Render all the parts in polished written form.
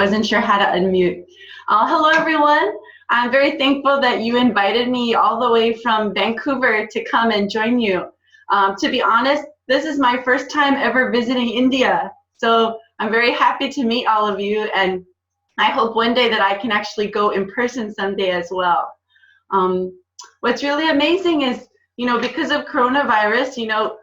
wasn't sure how to unmute. Hello, everyone. I'm very thankful that you invited me all the way from Vancouver to come and join you. To be honest, this is my first time ever visiting India. So I'm very happy to meet all of you, and I hope one day that I can actually go in person someday as well. What's really amazing is, because of coronavirus,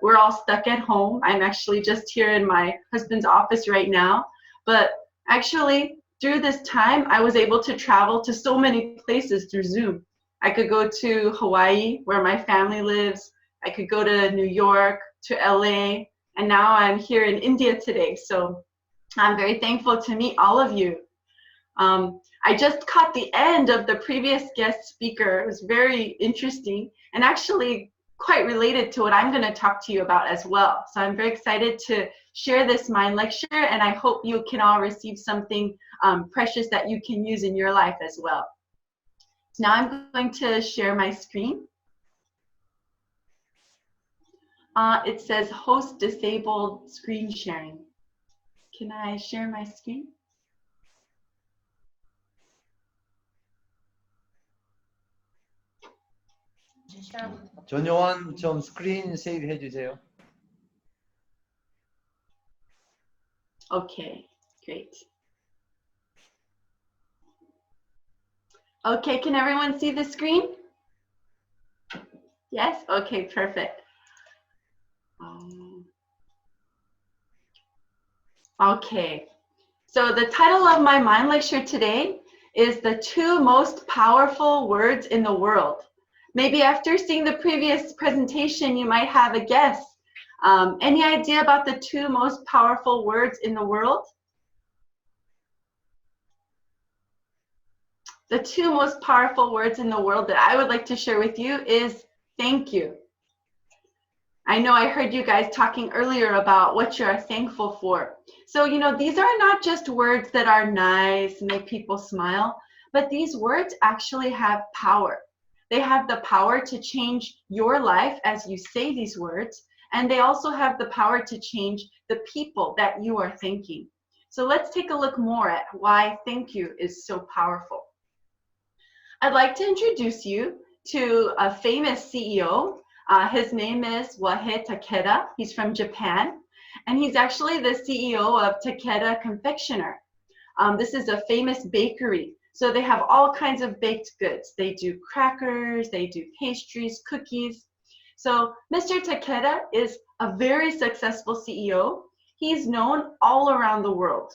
we're all stuck at home. I'm actually just here in my husband's office right now. But actually, through this time, I was able to travel to so many places through Zoom. I could go to Hawaii, where my family lives. I could go to New York, to LA, and now I'm here in India today. So I'm very thankful to meet all of you. I just caught the end of the previous guest speaker. It was very interesting and actually quite related to what I'm going to talk to you about as well. So I'm very excited to share this mind lecture, and I hope you can all receive something precious that you can use in your life as well. So now I'm going to share my screen. It says host disabled screen sharing. Can I share my screen? 전요한 좀 스크린 세이브 해주세요. Okay, great. Okay, can everyone see the screen? Yes? Okay, perfect. Okay, so the title of my mind lecture today is the 2 most powerful words in the world. Maybe after seeing the previous presentation, you might have a guess. Any idea about the 2 most powerful words in the world? The 2 most powerful words in the world that I would like to share with you is thank you. I know I heard you guys talking earlier about what you are thankful for. So, these are not just words that are nice, make people smile, but these words actually have power. They have the power to change your life as you say these words, and they also have the power to change the people that you are thanking. So let's take a look more at why thank you is so powerful. I'd like to introduce you to a famous CEO. His name is Wahe Takeda. He's from Japan, and he's actually the CEO of Takeda Confectioner. This is a famous bakery. So they have all kinds of baked goods. They do crackers, they do pastries, cookies. So Mr. Takeda is a very successful CEO. He's known all around the world.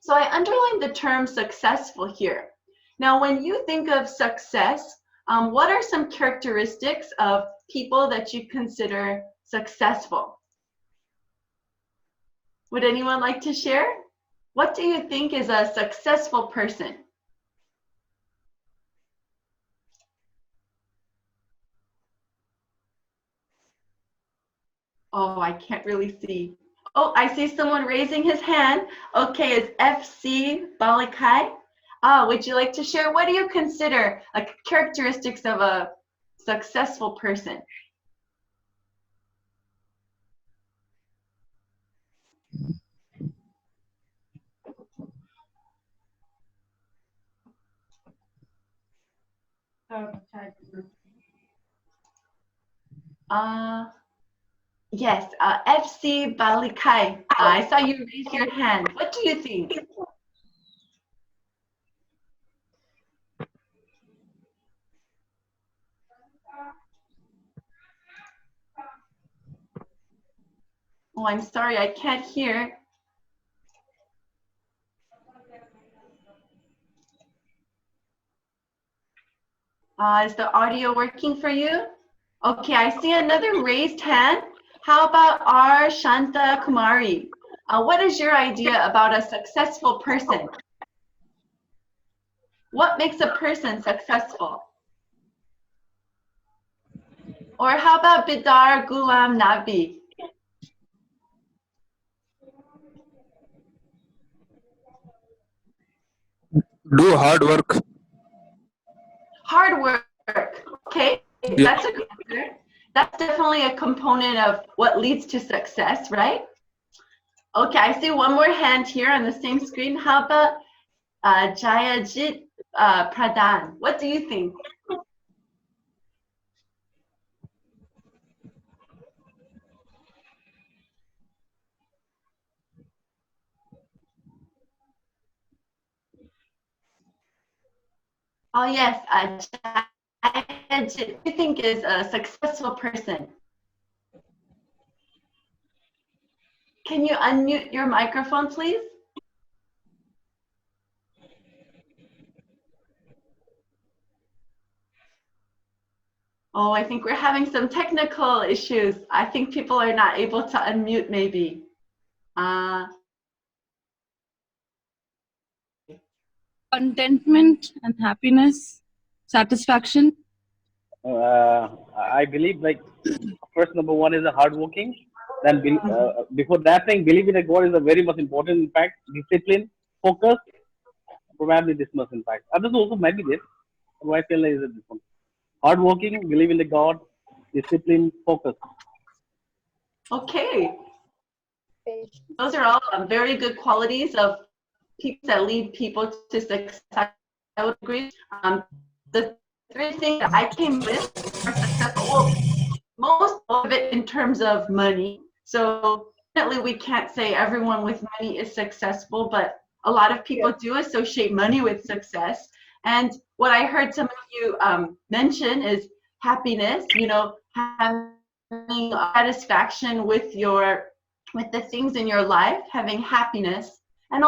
So I underlined the term successful here. Now, when you think of success, what are some characteristics of people that you consider successful? Would anyone like to share? What do you think is a successful person? Oh, I can't really see. Oh, I see someone raising his hand. Okay, it's FC Balikai. Would you like to share? What do you consider characteristics of a successful person? Yes, FC Balikai. I saw you raise your hand. What do you think? Oh, I'm sorry, I can't hear. Is the audio working for you? Okay, I see another raised hand. How about our Shanta Kumari? What is your idea about a successful person? What makes a person successful? Or how about Bidar Gulam Nabi? Do hard work. Hard work. Okay, Yeah. That's definitely a component of what leads to success, right? Okay, I see one more hand here on the same screen. How about Jayajit Pradhan? What do you think? Oh yes, Jayajit, what do you think is a successful person? Can you unmute your microphone, please? Oh, I think we're having some technical issues. I think people are not able to unmute maybe. Contentment and happiness, satisfaction. I believe like first number one is a hardworking. Then before that thing, believing that God is a very much important impact. Discipline, focus, probably this much impact. Others also might be this. But I feel like is this one. Hardworking, believe in the God, discipline, focus. Okay. Those are all very good qualities of people that lead people to success. I would agree. The three things that I came with are successful. Well, most of it in terms of money. So definitely we can't say everyone with money is successful, but a lot of people do associate money with success. And what I heard some of you mention is happiness, you know, having satisfaction with the things in your life, having happiness, and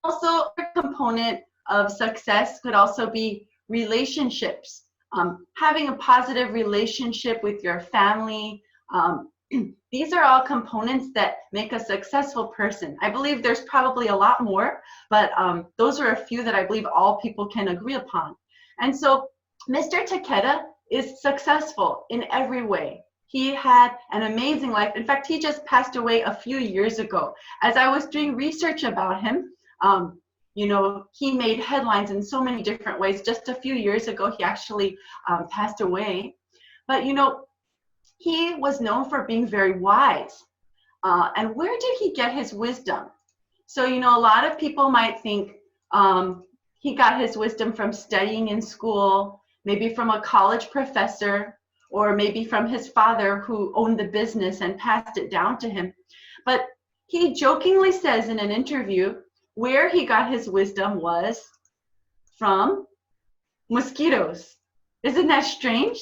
also a component of success could also be relationships. Having a positive relationship with your family. These are all components that make a successful person. I believe there's probably a lot more, but those are a few that I believe all people can agree upon. And so Mr. Takeda is successful in every way. He had an amazing life. In fact, he just passed away a few years ago. As I was doing research about him, you know, he made headlines in so many different ways. Just a few years ago, he actually passed away. But, you know, he was known for being very wise. And where did he get his wisdom? So, you know, a lot of people might think he got his wisdom from studying in school, maybe from a college professor, or maybe from his father who owned the business and passed it down to him. But he jokingly says in an interview where he got his wisdom was from mosquitoes. Isn't that strange?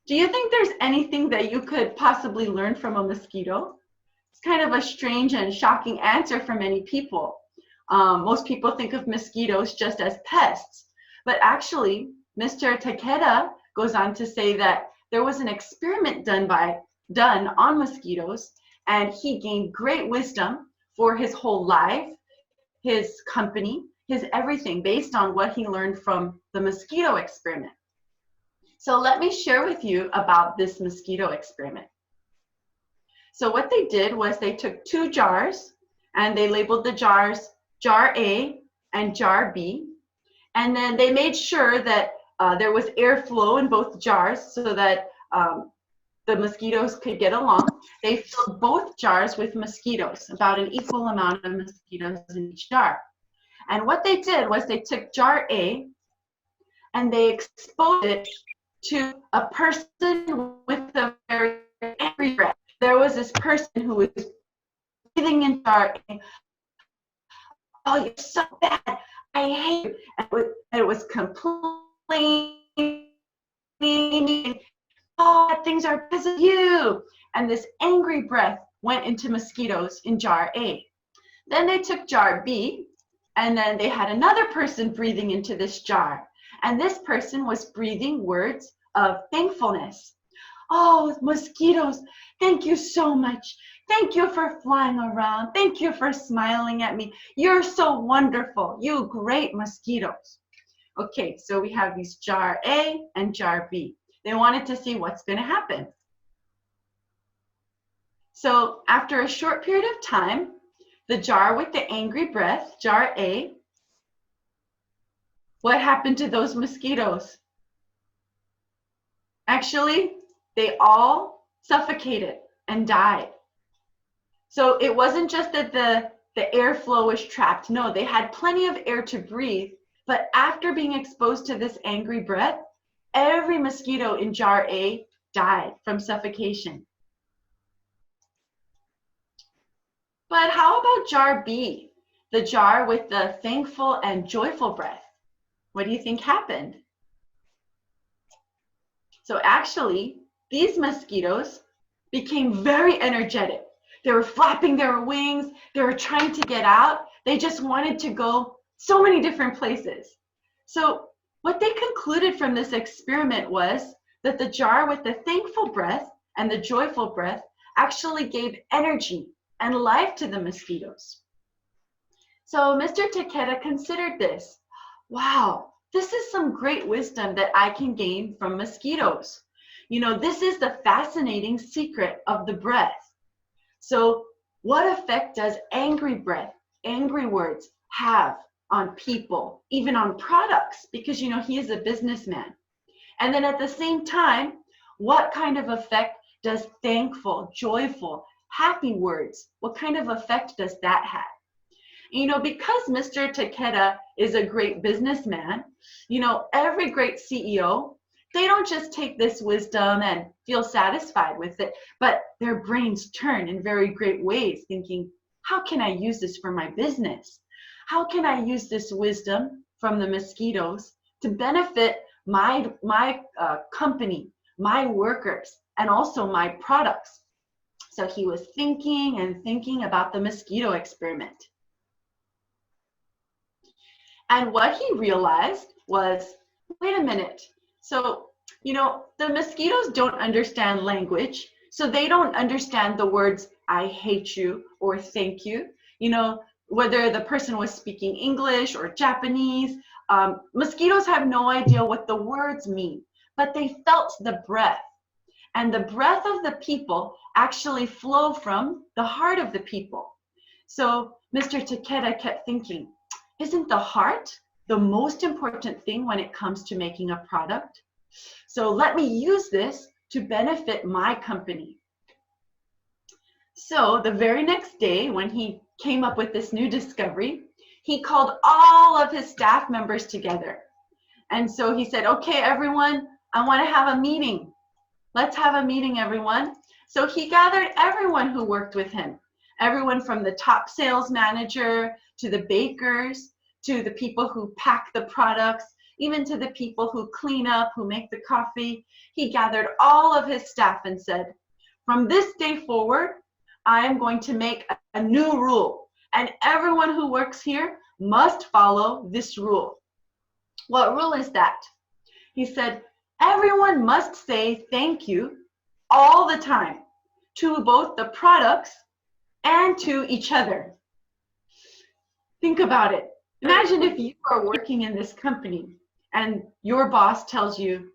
Do you think there's anything that you could possibly learn from a mosquito? It's kind of a strange and shocking answer for many people. Most people think of mosquitoes just as pests, but actually, Mr. Takeda goes on to say that there was an experiment done on mosquitoes, and he gained great wisdom for his whole life, his company, his everything, based on what he learned from the mosquito experiment. So let me share with you about this mosquito experiment. So what they did was they took 2 jars and they labeled the jars jar A and jar B. And then they made sure that there was airflow in both jars so that the mosquitoes could get along. They filled both jars with mosquitoes, about an equal amount of mosquitoes in each jar. And what they did was they took jar A and they exposed it to a person with a very angry breath. There was this person who was breathing in jar A. Oh, you're so bad. I hate you. And it was complaining. Oh, things are because of you. And this angry breath went into mosquitoes in jar A. Then they took jar B, and then they had another person breathing into this jar. And this person was breathing words of thankfulness. Oh, mosquitoes, thank you so much. Thank you for flying around. Thank you for smiling at me. You're so wonderful. You great mosquitoes. Okay, so we have these jar A and jar B. They wanted to see what's going to happen. So after a short period of time, the jar with the angry breath, jar A, what happened to those mosquitoes? Actually, they all suffocated and died. So it wasn't just that the airflow was trapped. No, they had plenty of air to breathe. But after being exposed to this angry breath, every mosquito in jar A died from suffocation. But how about jar B, the jar with the thankful and joyful breath? What do you think happened? So actually, these mosquitoes became very energetic. They were flapping their wings. They were trying to get out. They just wanted to go so many different places. So what they concluded from this experiment was that the jar with the thankful breath and the joyful breath actually gave energy and life to the mosquitoes. So Mr. Takeda considered this. Wow, this is some great wisdom that I can gain from mosquitoes. You know, this is the fascinating secret of the breath. So what effect does angry breath, angry words have on people, even on products? Because, you know, he is a businessman. And then at the same time, what kind of effect does thankful, joyful, happy words, what kind of effect does that have? You know, because Mr. Takeda is a great businessman, you know, every great CEO, they don't just take this wisdom and feel satisfied with it, but their brains turn in very great ways, thinking, how can I use this for my business? How can I use this wisdom from the mosquitoes to benefit my company, my workers, and also my products? So he was thinking and thinking about the mosquito experiment. And what he realized was, wait a minute. So, you know, the mosquitoes don't understand language. So they don't understand the words, I hate you or thank you. You know, whether the person was speaking English or Japanese, mosquitoes have no idea what the words mean, but they felt the breath. And the breath of the people actually flow from the heart of the people. So Mr. Takeda kept thinking, isn't the heart the most important thing when it comes to making a product? So let me use this to benefit my company. So the very next day, when he came up with this new discovery, he called all of his staff members together. And so he said, okay, everyone, I want to have a meeting. Let's have a meeting, everyone. So he gathered everyone who worked with him, everyone from the top sales manager to the bakers, to the people who pack the products, even to the people who clean up, who make the coffee. He gathered all of his staff and said, from this day forward, I am going to make a new rule, and everyone who works here must follow this rule. What rule is that? He said, everyone must say thank you all the time to both the products and to each other. Think about it. Imagine if you are working in this company and your boss tells you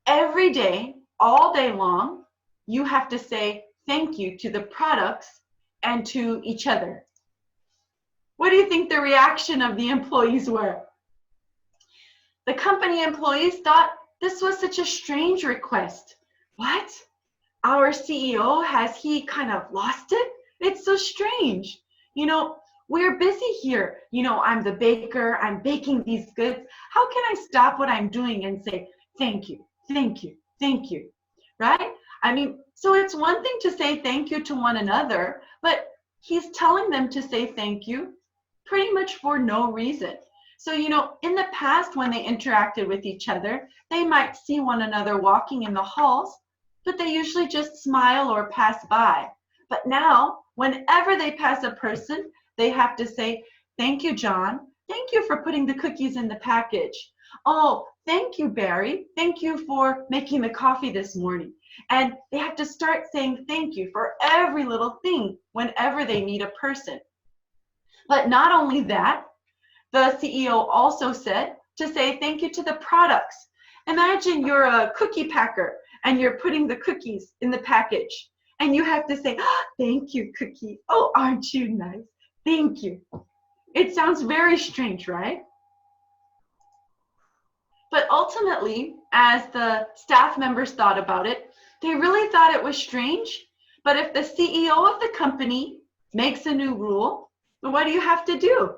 every day, all day long, you have to say thank you to the products and to each other. What do you think the reaction of the employees were? The company employees thought this was such a strange request. What? Our CEO, has he kind of lost it? It's so strange. You know, we're busy here. You know, I'm the baker, I'm baking these goods. How can I stop what I'm doing and say, thank you, thank you, thank you, right? I mean, so it's one thing to say thank you to one another, but he's telling them to say thank you pretty much for no reason. So, you know, in the past when they interacted with each other, they might see one another walking in the halls, but they usually just smile or pass by. But now, whenever they pass a person, they have to say, thank you, John. Thank you for putting the cookies in the package. Oh, thank you, Barry. Thank you for making the coffee this morning. And they have to start saying thank you for every little thing whenever they meet a person. But not only that, the CEO also said to say thank you to the products. Imagine you're a cookie packer and you're putting the cookies in the package. And you have to say, oh, thank you, cookie. Oh, aren't you nice? Thank you. It sounds very strange, right? But ultimately, as the staff members thought about it, they really thought it was strange. But if the CEO of the company makes a new rule, what do you have to do?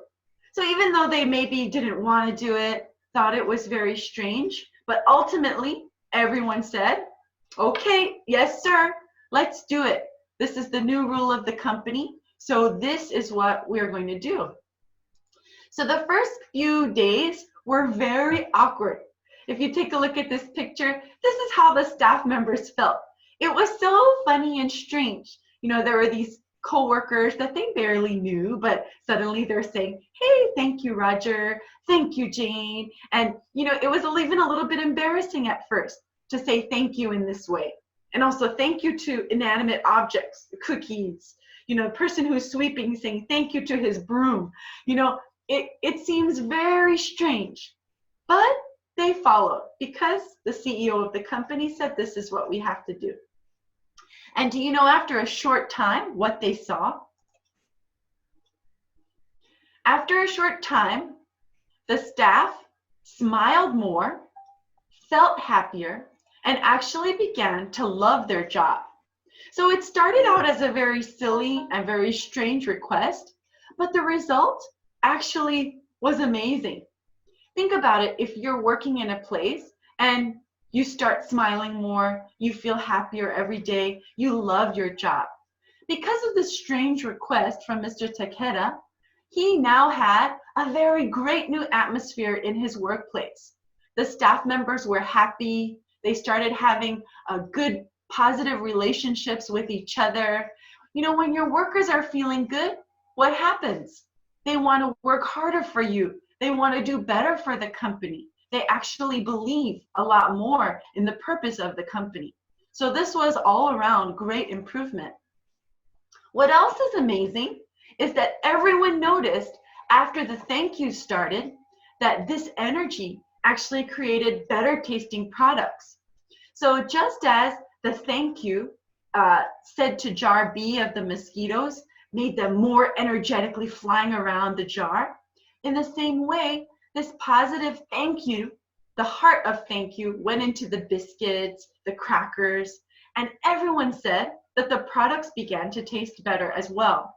So even though they maybe didn't want to do it, thought it was very strange, but ultimately everyone said, okay, yes, sir, let's do it. This is the new rule of the company. So this is what we're going to do. So the first few days were very awkward. If you take a look at this picture, this is how the staff members felt. It was so funny and strange. You know, there were these co-workers that they barely knew, but suddenly they're saying, hey, thank you, Roger. Thank you, Jane. And, you know, it was even a little bit embarrassing at first to say thank you in this way. And also thank you to inanimate objects, cookies, you know, the person who's sweeping saying thank you to his broom. You know, it seems very strange, but they followed because the CEO of the company said this is what we have to do. And do you know after a short time what they saw? After a short time, the staff smiled more, felt happier, and actually began to love their job. So it started out as a very silly and very strange request, but the result actually was amazing. Think about it. If you're working in a place and you start smiling more, you feel happier every day, you love your job. Because of this strange request from Mr. Takeda, he now had a very great new atmosphere in his workplace. The staff members were happy. They started having a good, positive relationships with each other. You know, when your workers are feeling good, what happens? They want to work harder for you. They want to do better for the company. They actually believe a lot more in the purpose of the company. So this was all around great improvement. What else is amazing is that everyone noticed after the thank you started that this energy actually created better tasting products. So just as the thank you said to jar B of the mosquitoes made them more energetically flying around the jar, in the same way, this positive thank you, the heart of thank you, went into the biscuits, the crackers, and everyone said that the products began to taste better as well.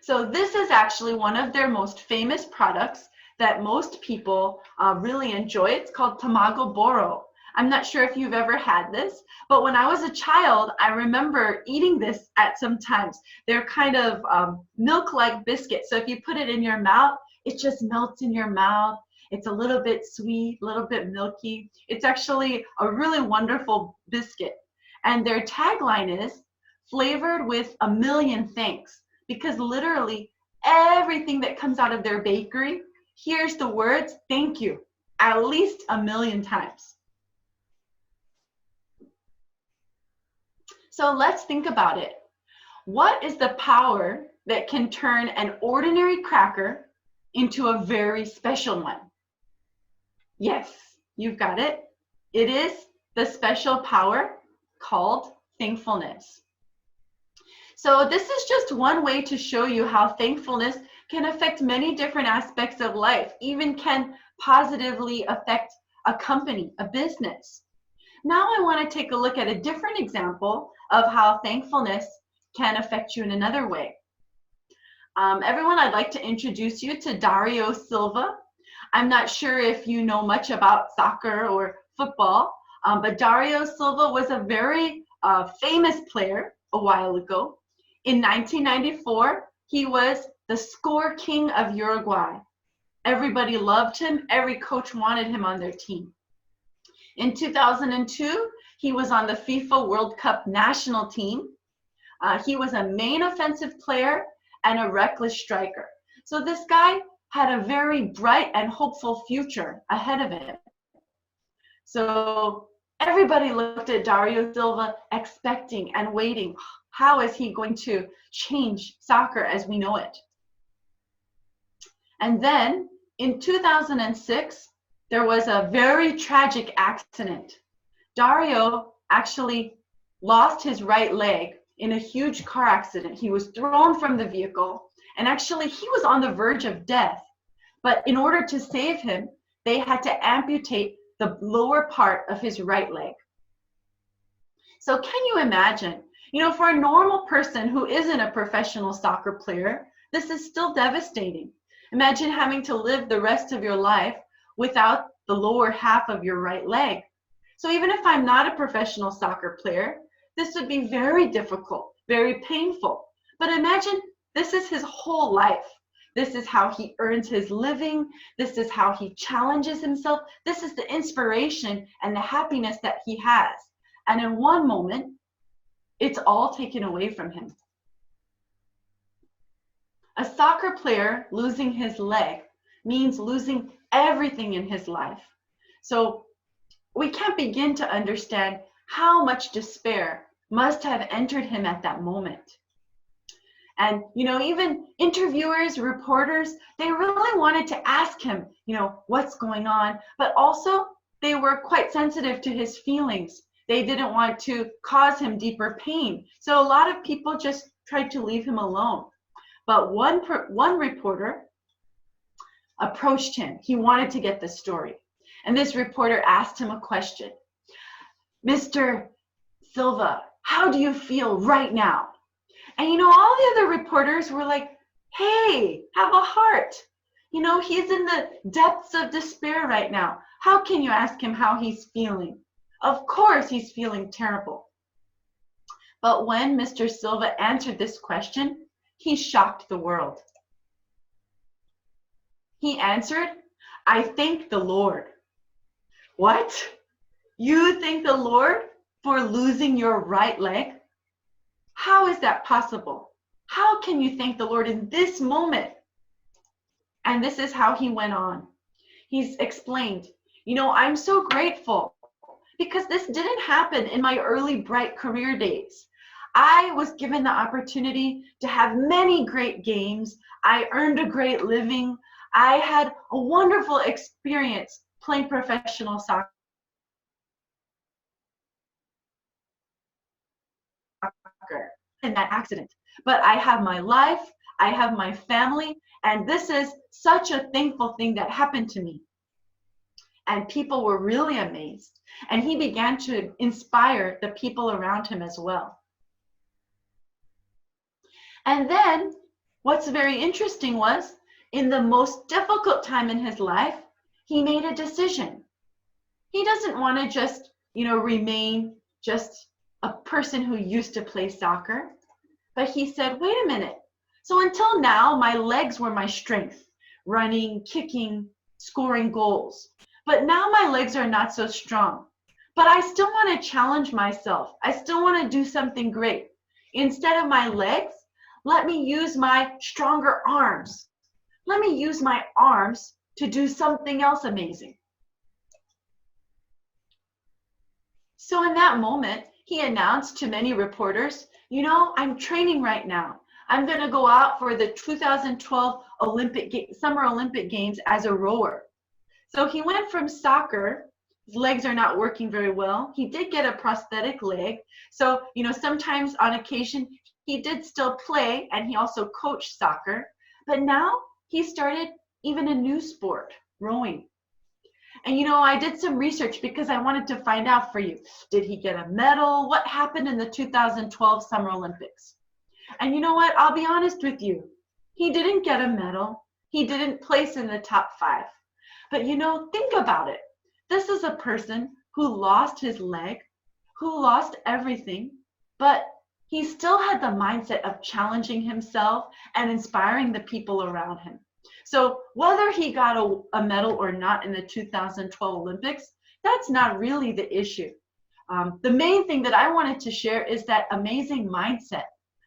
So this is actually one of their most famous products that most people really enjoy. It's called Tamago Boro. I'm not sure if you've ever had this, but when I was a child, I remember eating this at some times. They're kind of milk-like biscuits. So if you put it in your mouth, it just melts in your mouth. It's a little bit sweet, a little bit milky. It's actually a really wonderful biscuit. And their tagline is, flavored with a million thanks, because literally everything that comes out of their bakery hears the words thank you at least a million times. So let's think about it. What is the power that can turn an ordinary cracker into a very special one? Yes, you've got it. It is the special power called thankfulness. So this is just one way to show you how thankfulness can affect many different aspects of life, even can positively affect a company, a business. Now I want to take a look at a different example of how thankfulness can affect you in another way. Everyone, I'd like to introduce you to Dario Silva. I'm not sure if you know much about soccer or football, but Dario Silva was a very famous player a while ago. In 1994, he was the score king of Uruguay. Everybody loved him. Every coach wanted him on their team. In 2002, he was on the FIFA World Cup national team. He was a main offensive player and a reckless striker. So this guy had a very bright and hopeful future ahead of him. So everybody looked at Dario Silva expecting and waiting. How is he going to change soccer as we know it? And then in 2006, there was a very tragic accident. Dario actually lost his right leg in a huge car accident. He was thrown from the vehicle, and actually he was on the verge of death. But in order to save him, they had to amputate the lower part of his right leg. So can you imagine? You know, for a normal person who isn't a professional soccer player, this is still devastating. Imagine having to live the rest of your life without the lower half of your right leg. So even if I'm not a professional soccer player, this would be very difficult, very painful. But imagine this is his whole life. This is how he earns his living. This is how he challenges himself. This is the inspiration and the happiness that he has. And in one moment, it's all taken away from him. A soccer player losing his leg means losing everything in his life. So we can't begin to understand how much despair must have entered him at that moment. And, you know, even interviewers, reporters, they really wanted to ask him, you know, what's going on, but also they were quite sensitive to his feelings. They didn't want to cause him deeper pain. So a lot of people just tried to leave him alone. But one reporter approached him. He wanted to get the story. And this reporter asked him a question. Mr. Silva, how do you feel right now? And, you know, all the other reporters were like, hey, have a heart. You know, he's in the depths of despair right now. How can you ask him how he's feeling? Of course, he's feeling terrible. But when Mr. Silva answered this question, he shocked the world. He answered, I thank the Lord. What? You thank the Lord for losing your right leg? How is that possible? How can you thank the Lord in this moment? And this is how he went on. He's explained, you know, I'm so grateful because this didn't happen in my early bright career days. I was given the opportunity to have many great games. I earned a great living. I had a wonderful experience playing professional soccer in that accident. But I have my life, I have my family, and this is such a thankful thing that happened to me. And people were really amazed. And he began to inspire the people around him as well. And then what's very interesting was, in the most difficult time in his life, he made a decision. He doesn't want to just, you know, remain just a person who used to play soccer. But he said, wait a minute. So until now, my legs were my strength, running, kicking, scoring goals. But now my legs are not so strong. But I still want to challenge myself. I still want to do something great. Instead of my legs, let me use my stronger arms. Let me use my arms to do something else amazing. So in that moment, he announced to many reporters, you know, I'm training right now. I'm going to go out for the 2012 Summer Olympic Games as a rower. So he went from soccer. His legs are not working very well. He did get a prosthetic leg. So, you know, sometimes on occasion, he did still play, and he also coached soccer. But now he started even a new sport, rowing. And, you know, I did some research because I wanted to find out for you. Did he get a medal? What happened in the 2012 Summer Olympics? And you know what? I'll be honest with you. He didn't get a medal. He didn't place in the top 5. But, you know, think about it. This is a person who lost his leg, who lost everything, but he still had the mindset of challenging himself and inspiring the people around him. So whether he got a medal or not in the 2012 Olympics, that's not really the issue. The main thing that I wanted to share is that amazing mindset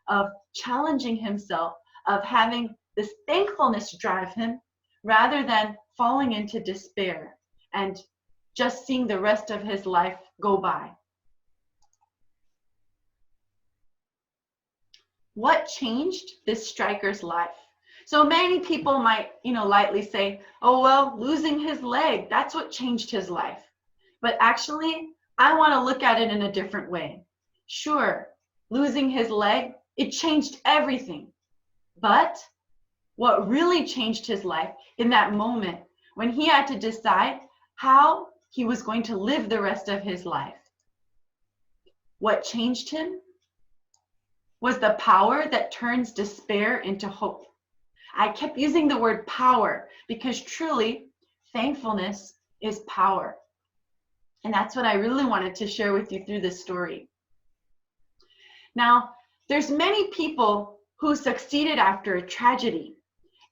of challenging himself, of having this thankfulness drive him, rather than falling into despair and just seeing the rest of his life go by. What changed this striker's life? So many people might, you know, lightly say, oh, well, losing his leg, that's what changed his life. But actually, I want to look at it in a different way. Sure, losing his leg, it changed everything. But what really changed his life in that moment, when he had to decide how he was going to live the rest of his life, what changed him was the power that turns despair into hope. I kept using the word power because truly, thankfulness is power. And that's what I really wanted to share with you through this story. Now, there's many people who succeeded after a tragedy.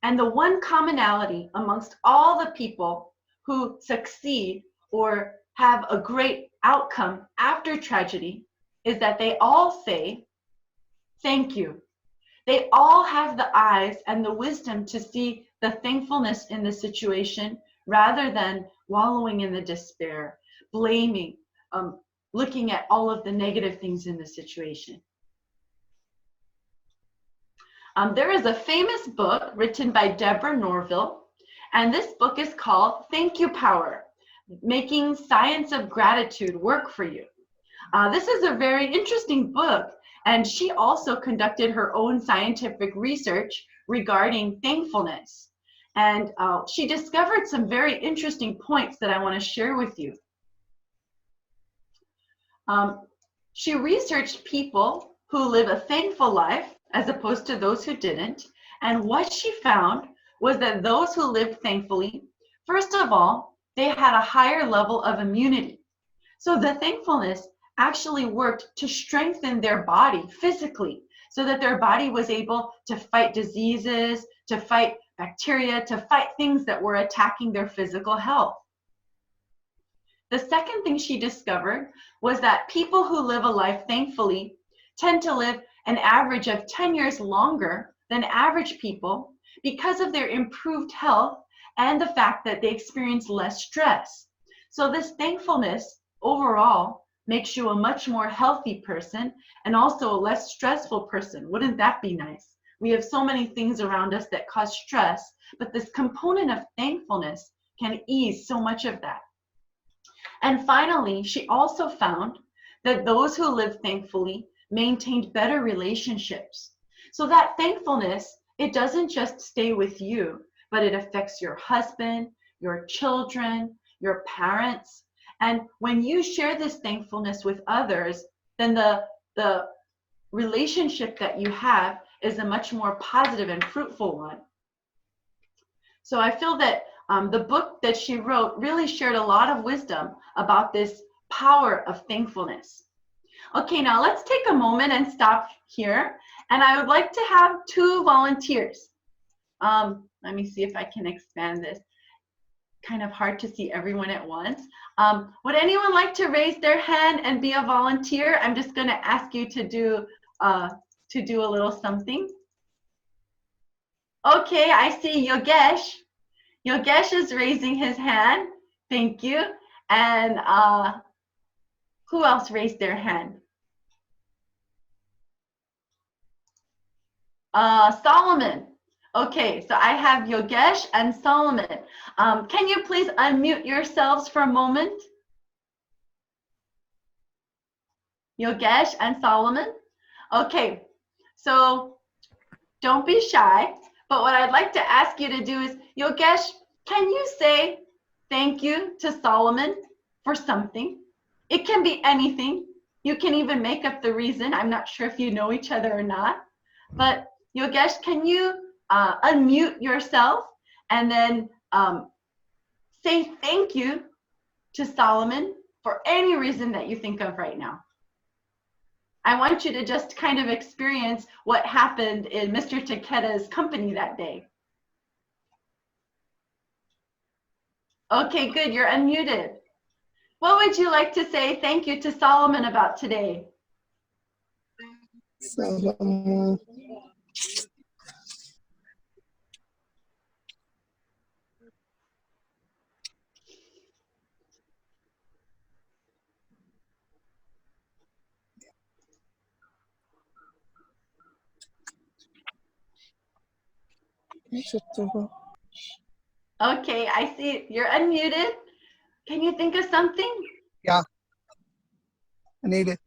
And the one commonality amongst all the people who succeed or have a great outcome after tragedy is that they all say, thank you. They all have the eyes and the wisdom to see the thankfulness in the situation rather than wallowing in the despair, blaming, looking at all of the negative things in the situation. There is a famous book written by Deborah Norville, and this book is called Thank You Power, Making Science of Gratitude Work for You. This is a very interesting book, and she also conducted her own scientific research regarding thankfulness. And she discovered some very interesting points that I want to share with you. She researched people who live a thankful life as opposed to those who didn't. And what she found was that those who lived thankfully, first of all, they had a higher level of immunity. So the thankfulness actually worked to strengthen their body physically so that their body was able to fight diseases, to fight bacteria, to fight things that were attacking their physical health. The second thing she discovered was that people who live a life thankfully tend to live an average of 10 years longer than average people because of their improved health and the fact that they experience less stress. So this thankfulness overall makes you a much more healthy person and also a less stressful person. Wouldn't that be nice? We have so many things around us that cause stress, but this component of thankfulness can ease so much of that. And finally, she also found that those who live thankfully maintained better relationships. So that thankfulness, it doesn't just stay with you, but it affects your husband, your children, your parents. And when you share this thankfulness with others, then the relationship that you have is a much more positive and fruitful one. So I feel that the book that she wrote really shared a lot of wisdom about this power of thankfulness. Okay, now let's take a moment and stop here. And I would like to have 2 volunteers. Let me see if I can expand this. Kind of hard to see everyone at once. Would anyone like to raise their hand and be a volunteer? I'm just going to ask you to do a little something. Okay, I see Yogesh. Yogesh is raising his hand. Thank you. And who else raised their hand? Solomon. Okay, so I have Yogesh and Solomon. Can you please unmute yourselves for a moment? Yogesh and Solomon. Okay, so don't be shy. But what I'd like to ask you to do is, Yogesh, can you say thank you to Solomon for something? It can be anything. You can even make up the reason. I'm not sure if you know each other or not. But Yogesh, can you unmute yourself and then say thank you to Solomon for any reason that you think of right now? I want you to just kind of experience what happened in Mr. Takeda's company that day. Okay, good, you're unmuted. What would you like to say thank you to Solomon about today? Solomon. Okay, I see you're unmuted. Can you think of something? Yeah, I need it.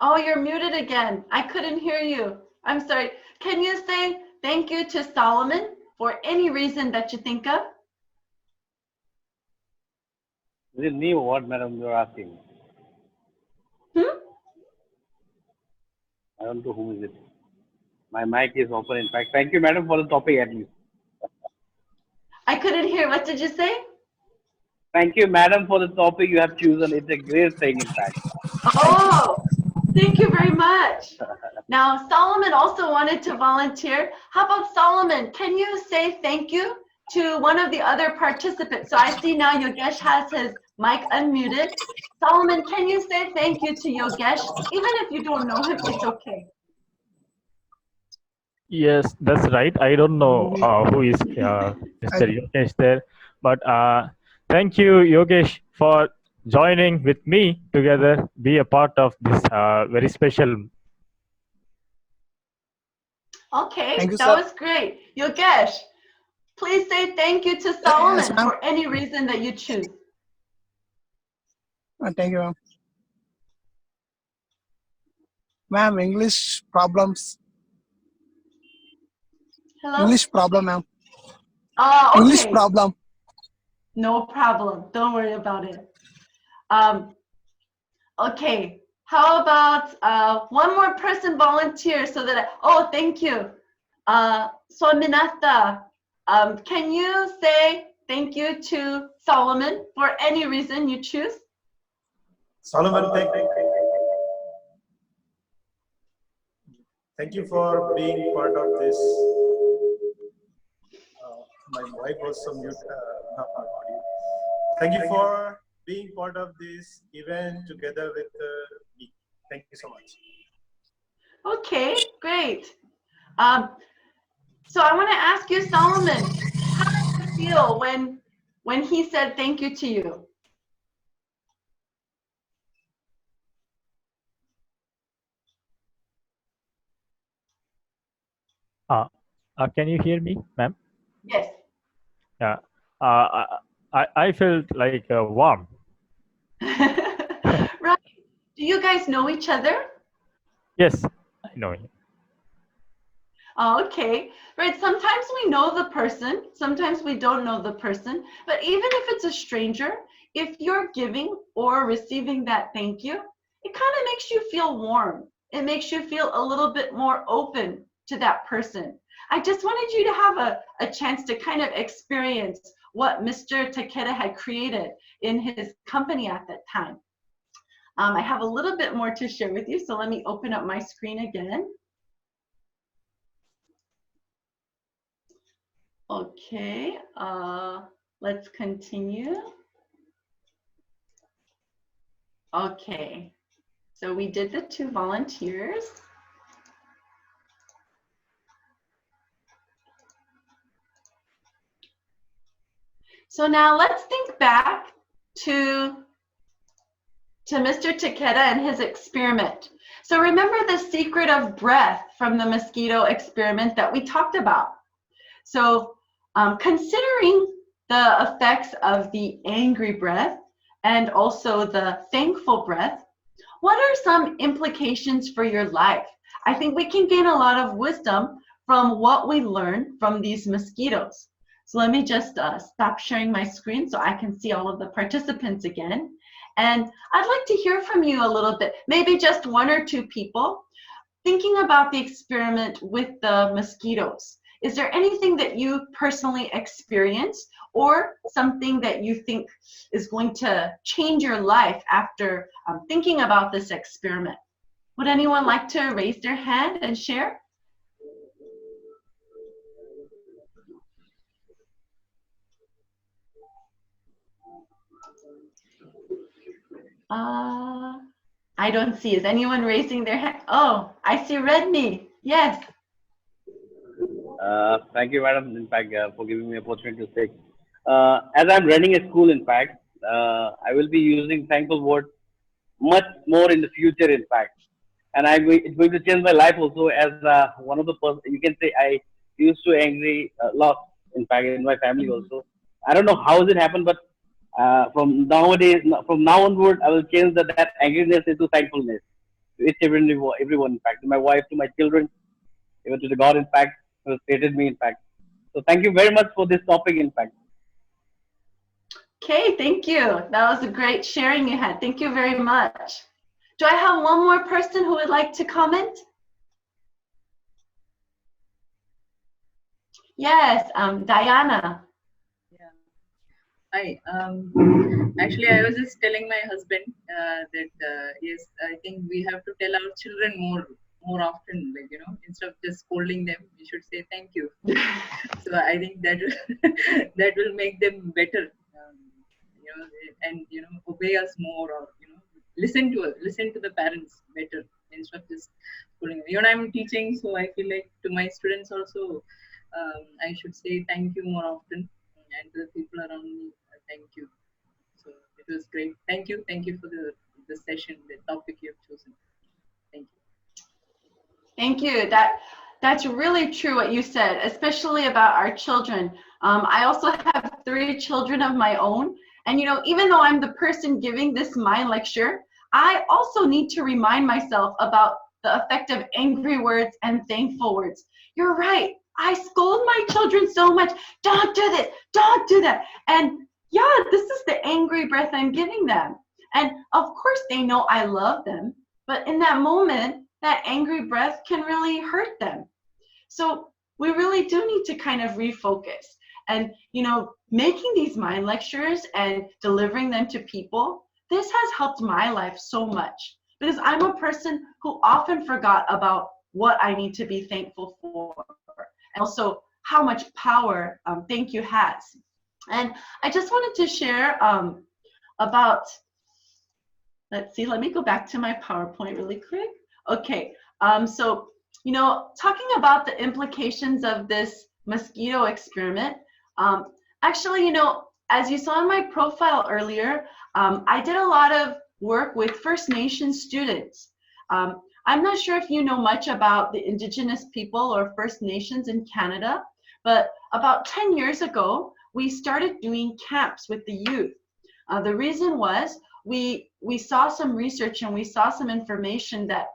Oh, you're muted again. I couldn't hear you. I'm sorry. Can you say thank you to Solomon for any reason that you think of? Is it me or what, madam, you're asking? Hmm? I don't know whom is it. My mic is open, in fact. Thank you, madam, for the topic at least. I couldn't hear. What did you say? Thank you, madam, for the topic you have chosen. It's a great thing, in fact. Thank you. Oh, thank you very much. Now, Solomon also wanted to volunteer. How about Solomon? Can you say thank you to one of the other participants? So I see now Yogesh has his mic unmuted. Solomon, can you say thank you to Yogesh? Even if you don't know him, it's okay. Yes, that's right. I don't know who is Mr. Yogesh there, but thank you, Yogesh, for joining with me together, be a part of this very special. Okay, Thank you, that sir. was great. Yogesh, please say thank you to Yes, Solomon ma'am. for any reason that you choose. Thank you, ma'am. Ma'am, English problems. Hello? English problem, ma'am. English Okay. problem. No problem. Don't worry about it. Okay. How about one more person volunteer so that oh, thank you. Swaminatha, can you say thank you to Solomon for any reason you choose? Solomon, thank you for being part of this. My wife was some mute, not on audio. Thank you for being part of this event together with me. Thank you so much. Okay, great. So I want to ask you, Solomon, how did you feel when he said thank you to you? Can you hear me, ma'am? Yes. Yeah. I felt like warm. Right. Do you guys know each other? Yes, I know him. Oh, okay. Right. Sometimes we know the person, sometimes we don't know the person. But even if it's a stranger, if you're giving or receiving that thank you, it kind of makes you feel warm. It makes you feel a little bit more open to that person. I just wanted you to have a chance to kind of experience what Mr. Takeda had created in his company at that time. I have a little bit more to share with you, so let me open up my screen again. Okay, let's continue. Okay, so we did the 2 volunteers. So now let's think back to Mr. Takeda and his experiment. So remember the secret of breath from the mosquito experiment that we talked about. So considering the effects of the angry breath and also the thankful breath, what are some implications for your life? I think we can gain a lot of wisdom from what we learn from these mosquitoes. So let me just stop sharing my screen so I can see all of the participants again. And I'd like to hear from you a little bit, maybe just 1 or 2 people, thinking about the experiment with the mosquitoes. Is there anything that you personally experienced or something that you think is going to change your life after thinking about this experiment? Would anyone like to raise their hand and share? I don't see. Is anyone raising their hand? Oh, I see Redmi. Yes. Thank you, madam, in fact, for giving me opportunity to speak. As I'm running a school, in fact, I will be using thankful word much more in the future, in fact. And it's going to change my life also as one of the person, you can say I used to angry a lot, in fact, in my family also. I don't know how it happened, but from nowadays, from now onward, I will change that angriness into thankfulness to each everyone, in fact, to my wife, to my children, even to the God, in fact, who has created me, in fact. So thank you very much for this topic, in fact. Okay, thank you. That was a great sharing you had. Thank you very much. Do I have one more person who would like to comment? Yes, Diana. Hi. Actually, I was just telling my husband that yes, I think we have to tell our children more often. Like, you know, instead of just scolding them, we should say thank you. So I think that that will make them better. You know, and you know, obey us more, or you know, listen to the parents better instead of just scolding. Even I'm teaching, so I feel like to my students also, I should say thank you more often, and to the people around me, thank you. So it was great. Thank you for the session, the topic you have chosen. Thank you. Thank you. That's really true what you said, especially about our children. I also have 3 children of my own, and you know, even though I'm the person giving this mind lecture, I also need to remind myself about the effect of angry words and thankful words. You're right. I scold my children so much. Don't do this. Don't do that. And yeah, this is the angry breath I'm giving them. And of course, they know I love them, but in that moment, that angry breath can really hurt them. So we really do need to kind of refocus. And, you know, making these mind lectures and delivering them to people, this has helped my life so much because I'm a person who often forgot about what I need to be thankful for and also how much power thank you has. And I just wanted to share about, let's see, let me go back to my PowerPoint really quick. Okay, so, you know, talking about the implications of this mosquito experiment, actually, you know, as you saw in my profile earlier, I did a lot of work with First Nations students. I'm not sure if you know much about the Indigenous people or First Nations in Canada, but about 10 years ago, we started doing camps with the youth. The reason was we saw some research and we saw some information that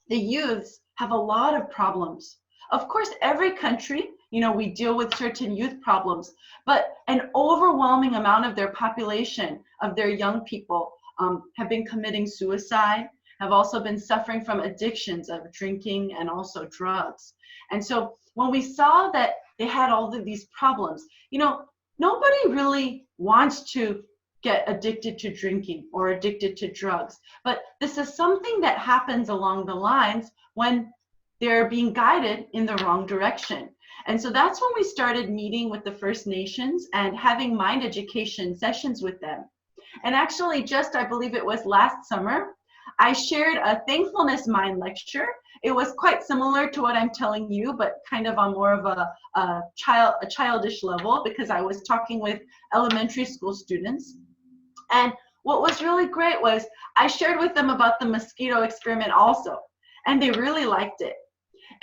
the youths have a lot of problems. Of course, every country, you know, we deal with certain youth problems, but an overwhelming amount of their population, of their young people, have been committing suicide, have also been suffering from addictions of drinking and also drugs. And so when we saw that they had all of these problems, you know, nobody really wants to get addicted to drinking or addicted to drugs. But this is something that happens along the lines when they're being guided in the wrong direction. And so that's when we started meeting with the First Nations and having mind education sessions with them. And actually just, I believe it was last summer, I shared a thankfulness mind lecture. It was quite similar to what I'm telling you, but kind of on more of a childish level because I was talking with elementary school students. And what was really great was I shared with them about the mosquito experiment also, and they really liked it.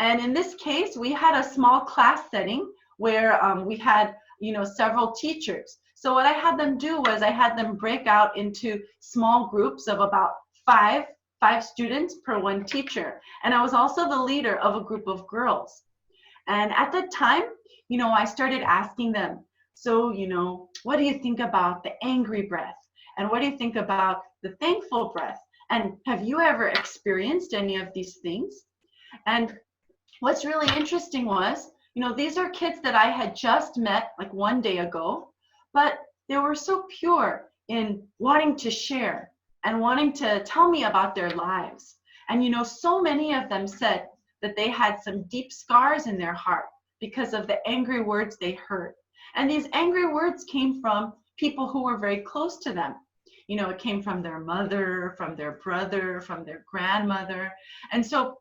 And in this case, we had a small class setting where we had, you know, several teachers. So what I had them do was I had them break out into small groups of about five students per 1 teacher. And I was also the leader of a group of girls. And at the time, you know, I started asking them, so, you know, what do you think about the angry breath? And what do you think about the thankful breath? And have you ever experienced any of these things? And what's really interesting was, you know, these are kids that I had just met like 1 day ago, but they were so pure in wanting to share and wanting to tell me about their lives. And, you know, so many of them said that they had some deep scars in their heart because of the angry words they heard. And these angry words came from people who were very close to them. You know, it came from their mother, from their brother, from their grandmother. And so,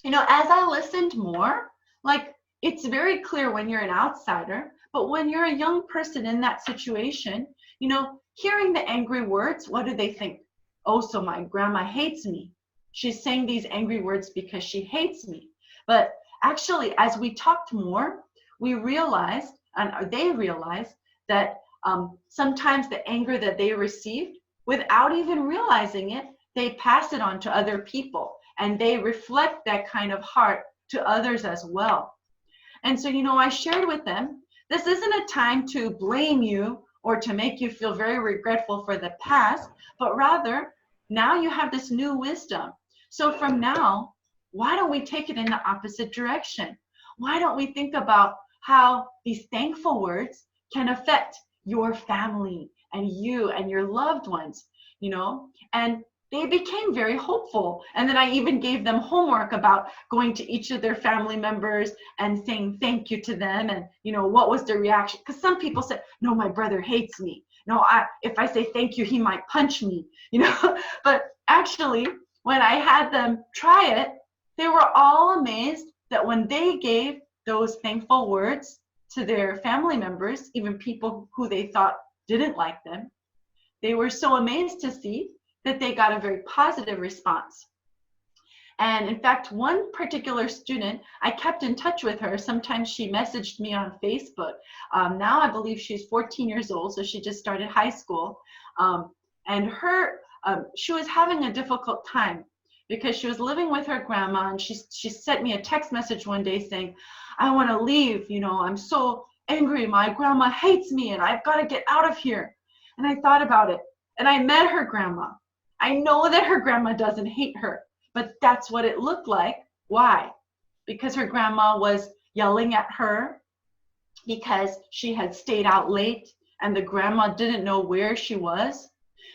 you know, as I listened more, like, it's very clear when you're an outsider, but when you're a young person in that situation, you know, hearing the angry words, what do they think? Oh, so my grandma hates me. She's saying these angry words because she hates me. But actually, as we talked more, we realized, and they realized, that sometimes the anger that they received, without even realizing it, they pass it on to other people, and they reflect that kind of heart to others as well. And so, I shared with them, this isn't a time to blame you or to make you feel very regretful for the past, but rather, now you have this new wisdom. So from now, why don't we take it in the opposite direction? Why don't we think about how these thankful words can affect your family and you and your loved ones, And they became very hopeful. And then I even gave them homework about going to each of their family members and saying thank you to them. And, what was their reaction? Because some people said, no, my brother hates me. No, if I say thank you, he might punch me, But actually, when I had them try it, they were all amazed that when they gave those thankful words to their family members, even people who they thought didn't like them, they were so amazed to see that they got a very positive response. And in fact, one particular student, I kept in touch with her. Sometimes she messaged me on Facebook. Now I believe she's 14 years old, so she just started high school. And she was having a difficult time because she was living with her grandma, and she sent me a text message one day saying, I want to leave, I'm so angry. My grandma hates me and I've got to get out of here. And I thought about it, and I met her grandma. I know that her grandma doesn't hate her, but that's what it looked like. Why? Because her grandma was yelling at her because she had stayed out late and the grandma didn't know where she was.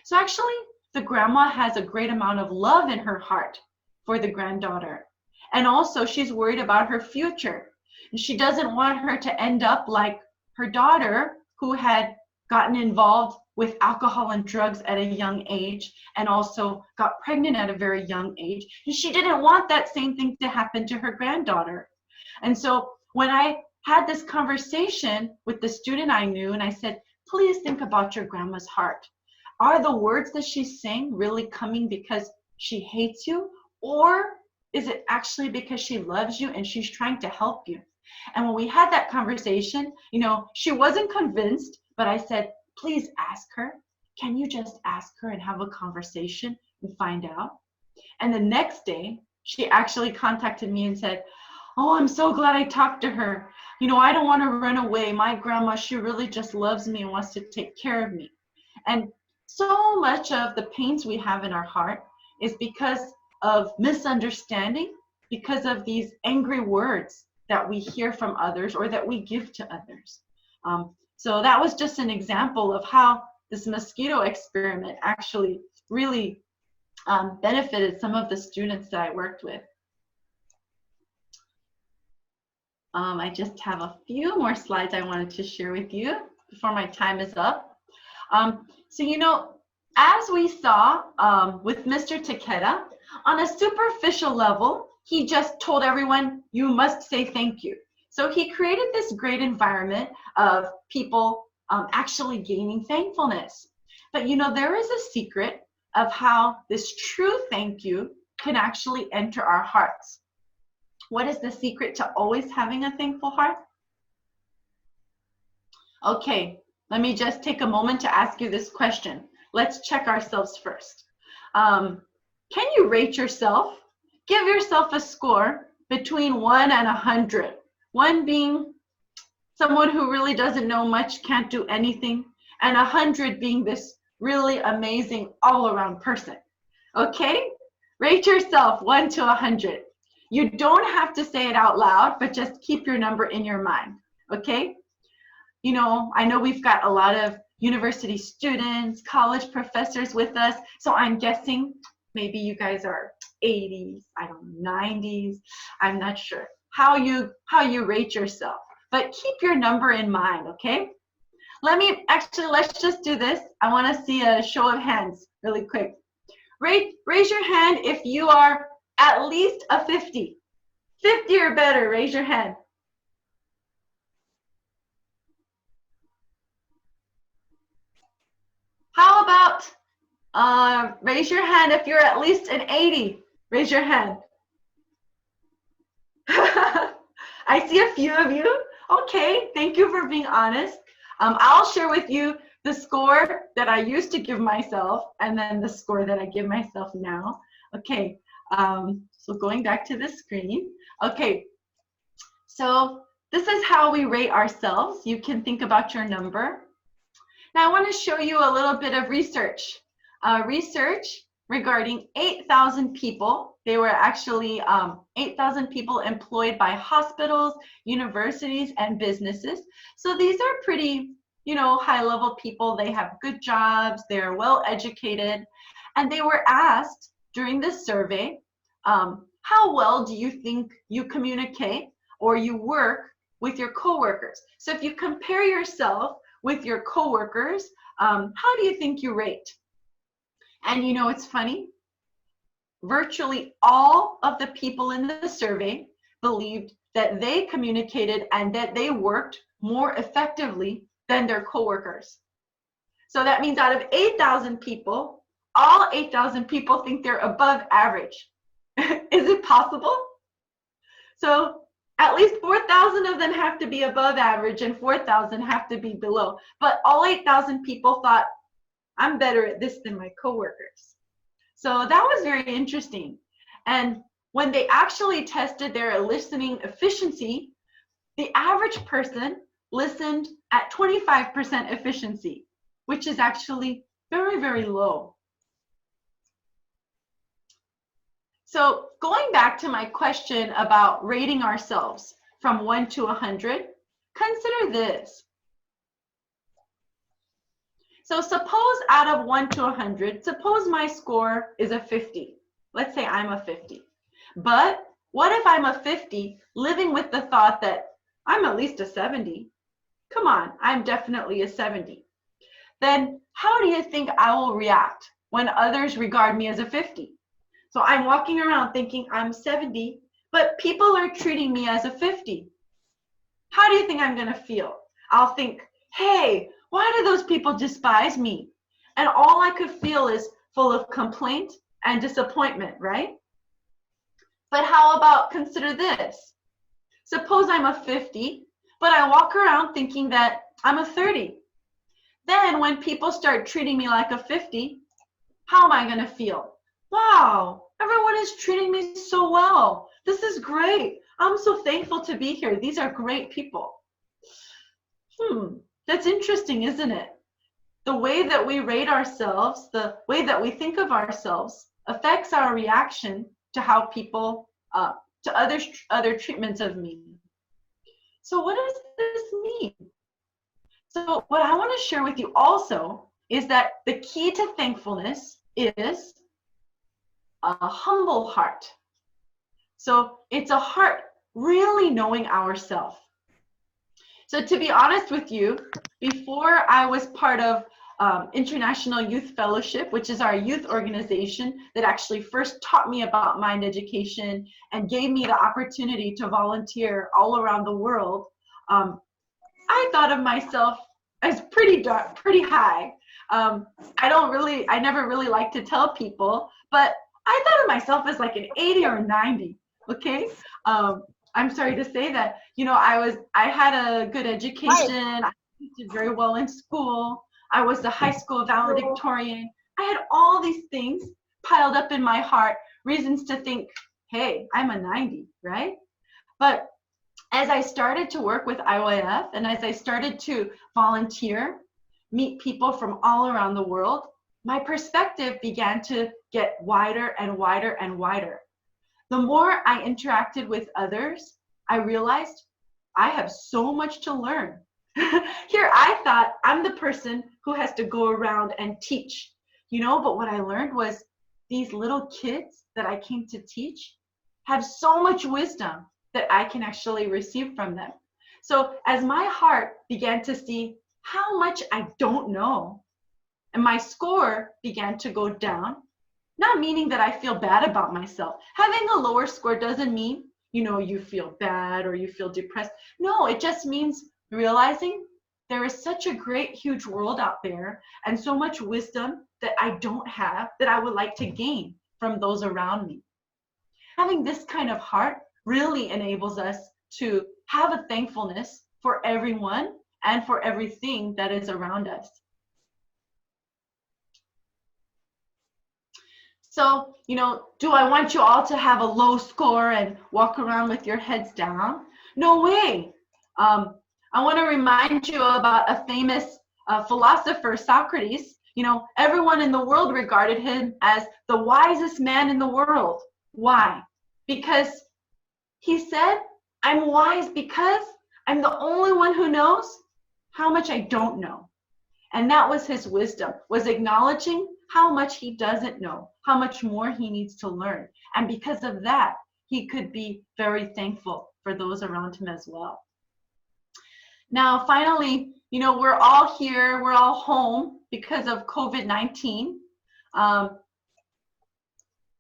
So actually, the grandma has a great amount of love in her heart for the granddaughter. And also, she's worried about her future. And she doesn't want her to end up like her daughter, who had gotten involved with alcohol and drugs at a young age and also got pregnant at a very young age. And she didn't want that same thing to happen to her granddaughter. And so when I had this conversation with the student I knew, and I said, please think about your grandma's heart. Are the words that she's saying really coming because she hates you? Or is it actually because she loves you and she's trying to help you? And when we had that conversation, she wasn't convinced, but I said, please ask her. Can you just ask her and have a conversation and find out? And the next day, she actually contacted me and said, oh, I'm so glad I talked to her. I don't want to run away. My grandma, she really just loves me and wants to take care of me. And so much of the pains we have in our heart is because of misunderstanding, because of these angry words that we hear from others or that we give to others. So that was just an example of how this mosquito experiment actually really benefited some of the students that I worked with. I just have a few more slides I wanted to share with you before my time is up. So, as we saw with Mr. Takeda, on a superficial level, he just told everyone, you must say thank you. So he created this great environment of people actually gaining thankfulness. But there is a secret of how this true thank you can actually enter our hearts. What is the secret to always having a thankful heart? Okay, let me just take a moment to ask you this question. Let's check ourselves first. Can you rate yourself? Give yourself a score between 1 and 100. 1 being someone who really doesn't know much, can't do anything, and 100 being this really amazing all-around person. Okay? Rate yourself 1 to 100. You don't have to say it out loud, but just keep your number in your mind. Okay? I know we've got a lot of university students, college professors with us, so I'm guessing maybe you guys are 80s, 90s, I'm not sure how you rate yourself, but keep your number in mind, okay? Let's just do this. I want to see a show of hands really quick. Raise your hand if you are at least a 50. 50 or better, raise your hand. How about raise your hand if you're at least an 80. Raise your hand. I see a few of you. Okay, thank you for being honest. I'll share with you the score that I used to give myself and then the score that I give myself now. Okay, so going back to the screen. Okay, so This is how we rate ourselves. You can think about your number. Now I want to show you a little bit of research. Research regarding 8,000 people. They were actually 8,000 people employed by hospitals, universities, and businesses. So these are pretty, high-level people. They have good jobs. They're well-educated. And they were asked during this survey, how well do you think you communicate or you work with your coworkers? So if you compare yourself with your coworkers, how do you think you rate? And it's funny, virtually all of the people in the survey believed that they communicated and that they worked more effectively than their coworkers. So that means out of 8,000 people, all 8,000 people think they're above average. Is it possible? So at least 4,000 of them have to be above average and 4,000 have to be below. But all 8,000 people thought, I'm better at this than my coworkers. So that was very interesting. And when they actually tested their listening efficiency, the average person listened at 25% efficiency, which is actually very, very low. So going back to my question about rating ourselves from 1 to 100, consider this. So suppose out of 1 to 100, suppose my score is a 50. Let's say I'm a 50. But what if I'm a 50 living with the thought that I'm at least a 70? Come on, I'm definitely a 70. Then how do you think I will react when others regard me as a 50? So I'm walking around thinking I'm 70, but people are treating me as a 50. How do you think I'm going to feel? I'll think, hey, why do those people despise me? And all I could feel is full of complaint and disappointment, right? But how about consider this? Suppose I'm a 50, but I walk around thinking that I'm a 30. Then when people start treating me like a 50, how am I going to feel? Wow, everyone is treating me so well. This is great. I'm so thankful to be here. These are great people. That's interesting, isn't it? The way that we rate ourselves, the way that we think of ourselves affects our reaction to how people, to other treatments of me. So what does this mean? So what I want to share with you also is that the key to thankfulness is a humble heart. So it's a heart really knowing ourselves. So to be honest with you, before I was part of International Youth Fellowship, which is our youth organization that actually first taught me about mind education and gave me the opportunity to volunteer all around the world, I thought of myself as pretty high. I never really like to tell people, but I thought of myself as like an 80 or 90, okay? I'm sorry to say that, I had a good education. I did very well in school. I was the high school valedictorian. I had all these things piled up in my heart, reasons to think, hey, I'm a 90, right? But as I started to work with IYF and as I started to volunteer, meet people from all around the world, my perspective began to get wider and wider and wider. The more I interacted with others, I realized I have so much to learn. Here I thought I'm the person who has to go around and teach, but what I learned was these little kids that I came to teach have so much wisdom that I can actually receive from them. So as my heart began to see how much I don't know, and my score began to go down, not meaning that I feel bad about myself. Having a lower score doesn't mean, you feel bad or you feel depressed. No, it just means realizing there is such a great, huge world out there and so much wisdom that I don't have that I would like to gain from those around me. Having this kind of heart really enables us to have a thankfulness for everyone and for everything that is around us. So, do I want you all to have a low score and walk around with your heads down? No way. I want to remind you about a famous philosopher, Socrates. You know, everyone in the world regarded him as the wisest man in the world. Why? Because he said, I'm wise because I'm the only one who knows how much I don't know. And that was his wisdom, was acknowledging how much he doesn't know, how much more he needs to learn. And because of that, he could be very thankful for those around him as well. Now, finally, you know, we're all here, we're all home because of COVID-19.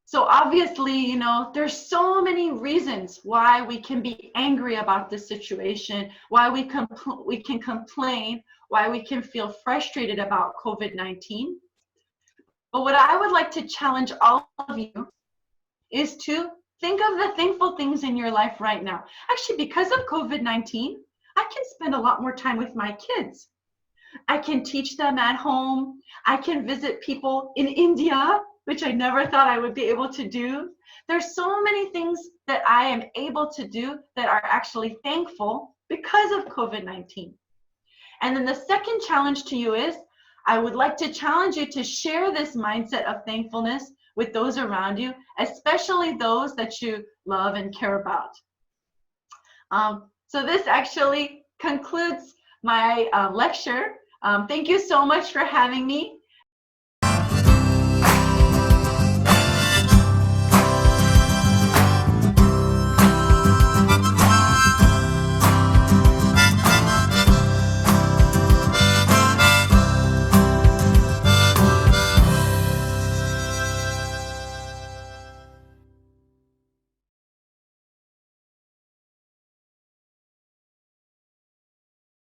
So obviously, you know, there's so many reasons why we can be angry about this situation, why we can complain, why we can feel frustrated about COVID-19. But what I would like to challenge all of you is to think of the thankful things in your life right now. Actually, because of COVID-19, I can spend a lot more time with my kids. I can teach them at home. I can visit people in India, which I never thought I would be able to do. There's so many things that I am able to do that are actually thankful because of COVID-19. And then the second challenge to you is, I would like to challenge you to share this mindset of thankfulness with those around you, especially those that you love and care about. So this actually concludes my lecture. Thank you so much for having me.